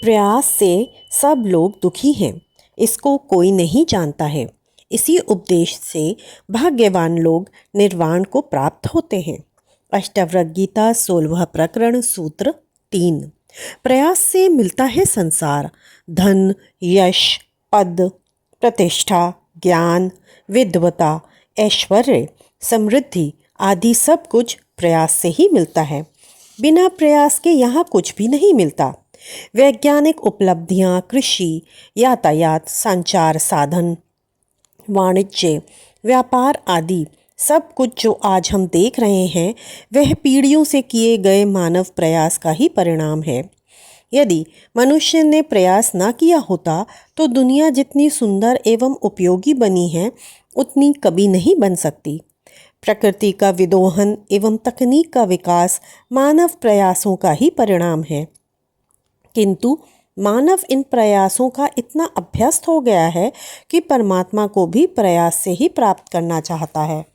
प्रयास से सब लोग दुखी हैं, इसको कोई नहीं जानता है। इसी उपदेश से भाग्यवान लोग निर्वाण को प्राप्त होते हैं। अष्टावक्र गीता 16वां प्रकरण सूत्र 3। प्रयास से मिलता है संसार, धन, यश, पद, प्रतिष्ठा, ज्ञान, विद्वता, ऐश्वर्य, समृद्धि आदि सब कुछ प्रयास से ही मिलता है। बिना प्रयास के यहाँ कुछ भी नहीं मिलता। वैज्ञानिक उपलब्धियाँ, कृषि, यातायात, संचार साधन, वाणिज्य, व्यापार आदि सब कुछ जो आज हम देख रहे हैं वह पीढ़ियों से किए गए मानव प्रयास का ही परिणाम है। यदि मनुष्य ने प्रयास ना किया होता तो दुनिया जितनी सुंदर एवं उपयोगी बनी है उतनी कभी नहीं बन सकती। प्रकृति का विदोहन एवं तकनीक का विकास मानव प्रयासों का ही परिणाम है, किंतु मानव इन प्रयासों का इतना अभ्यस्त हो गया है कि परमात्मा को भी प्रयास से ही प्राप्त करना चाहता है।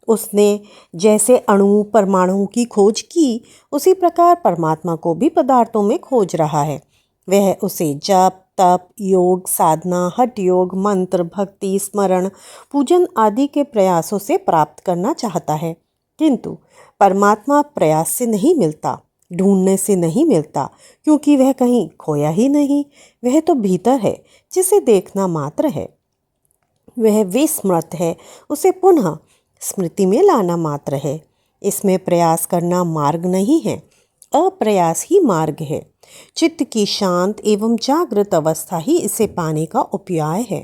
उसने जैसे अणु परमाणु की खोज की उसी प्रकार परमात्मा को भी पदार्थों में खोज रहा है। वह उसे जप, तप, योग, साधना, हठ योग, मंत्र, भक्ति, स्मरण, पूजन आदि के प्रयासों से प्राप्त करना चाहता है, किंतु परमात्मा प्रयास से नहीं मिलता, ढूंढने से नहीं मिलता, क्योंकि वह कहीं खोया ही नहीं। वह तो भीतर है, जिसे देखना मात्र है। वह विस्मृत है, उसे पुनः स्मृति में लाना मात्र है। इसमें प्रयास करना मार्ग नहीं है, अप्रयास ही मार्ग है। चित्त की शांत एवं जागृत अवस्था ही इसे पाने का उपाय है।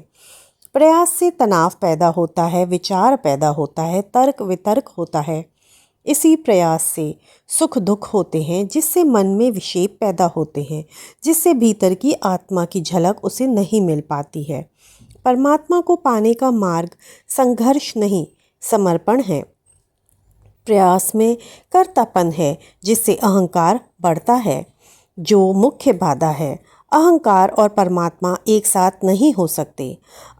प्रयास से तनाव पैदा होता है, विचार पैदा होता है, तर्क वितर्क होता है। इसी प्रयास से सुख दुख होते हैं, जिससे मन में विक्षेप पैदा होते हैं, जिससे भीतर की आत्मा की झलक उसे नहीं मिल पाती है। परमात्मा को पाने का मार्ग संघर्ष नहीं, समर्पण है। प्रयास में कर्तापन है, जिससे अहंकार बढ़ता है, जो मुख्य बाधा है। अहंकार और परमात्मा एक साथ नहीं हो सकते।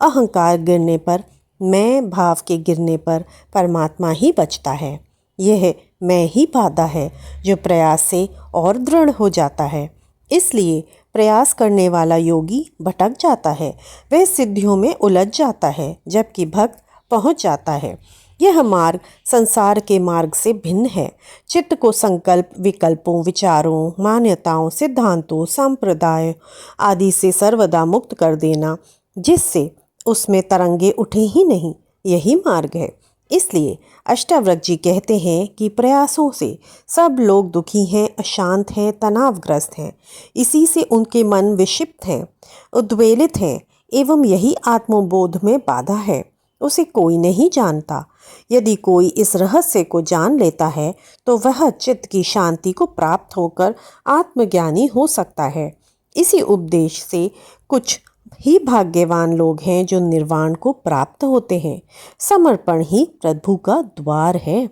अहंकार गिरने पर, मैं भाव के गिरने पर परमात्मा ही बचता है। यह मैं ही बाधा है जो प्रयास से और दृढ़ हो जाता है। इसलिए प्रयास करने वाला योगी भटक जाता है, वह सिद्धियों में उलझ जाता है, जबकि भक्त पहुंच जाता है। यह मार्ग संसार के मार्ग से भिन्न है। चित्त को संकल्प, विकल्पों, विचारों, मान्यताओं, सिद्धांतों, संप्रदाय आदि से सर्वदा मुक्त कर देना, जिससे उसमें तरंगे उठे ही नहीं, यही मार्ग है। इसलिए अष्टावक्र जी कहते हैं कि प्रयासों से सब लोग दुखी हैं, अशांत हैं, तनावग्रस्त हैं। इसी से उनके मन विक्षिप्त हैं, उद्वेलित हैं, एवं यही आत्मबोध में बाधा है। उसे कोई नहीं जानता। यदि कोई इस रहस्य को जान लेता है तो वह चित्त की शांति को प्राप्त होकर आत्मज्ञानी हो सकता है। इसी उपदेश से कुछ ही भाग्यवान लोग हैं जो निर्वाण को प्राप्त होते हैं। समर्पण ही प्रभु का द्वार है।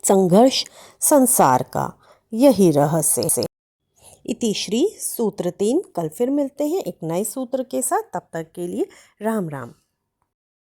संघर्ष संसार का यही रहस्य है। इति श्री सूत्र 3। कल फिर मिलते हैं एक नए सूत्र के साथ। तब तक के लिए राम राम।